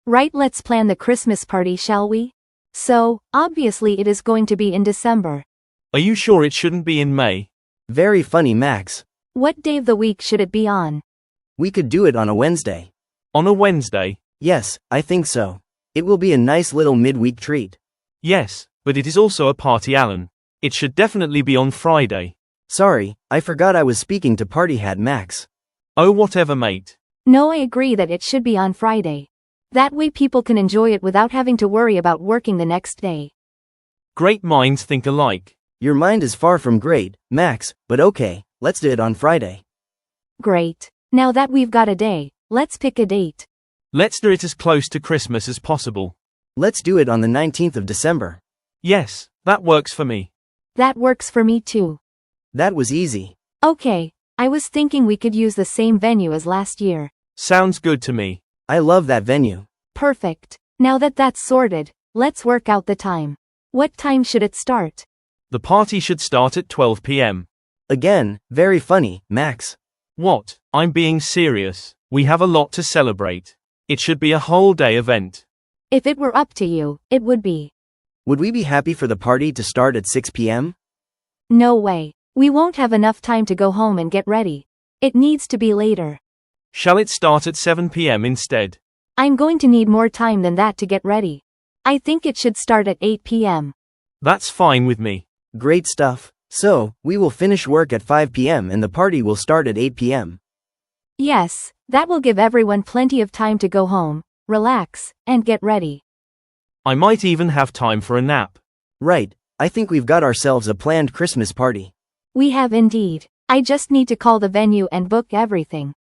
Right, let's plan the Christmas party, shall we? So, obviously it is going to be in December. Are you sure it shouldn't be in May? Very funny, Max. What day of the week should it be on? We could do it on a Wednesday. On a Wednesday? Yes, I think so. It will be a nice little midweek treat. Yes, but it is also a party, Alan. It should definitely be on Friday. Sorry, I forgot I was speaking to Party Hat Max. Oh, whatever, mate. No, I agree that it should be on Friday. That way people can enjoy it without having to worry about working the next day. Great minds think alike. Your mind is far from great, Max, but okay, let's do it on Friday. Great. Now that we've got a day, let's pick a date. Let's do it as close to Christmas as possible. Let's do it on the 19th of December. Yes, that works for me. That works for me too. That was easy. Okay, I was thinking we could use the same venue as last year. Sounds good to me. I love that venue. Perfect. Now that that's sorted, let's work out the time. What time should it start? The party should start at 12 p.m. Again, very funny, Max. What? I'm being serious. We have a lot to celebrate. It should be a whole day event. If it were up to you, it would be. Would we be happy for the party to start at 6 p.m.? No way. We won't have enough time to go home and get ready. It needs to be later. Shall it start at 7 p.m. instead? I'm going to need more time than that to get ready. I think it should start at 8 p.m. That's fine with me. Great stuff. So, we will finish work at 5 p.m. and the party will start at 8 p.m. Yes, that will give everyone plenty of time to go home, relax, and get ready. I might even have time for a nap. Right, I think we've got ourselves a planned Christmas party. We have indeed. I just need to call the venue and book everything.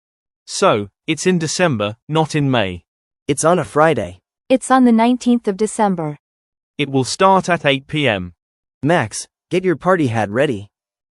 So, it's in December, not in May. It's on a Friday. It's on the 19th of December. It will start at 8 p.m. Max, get your party hat ready.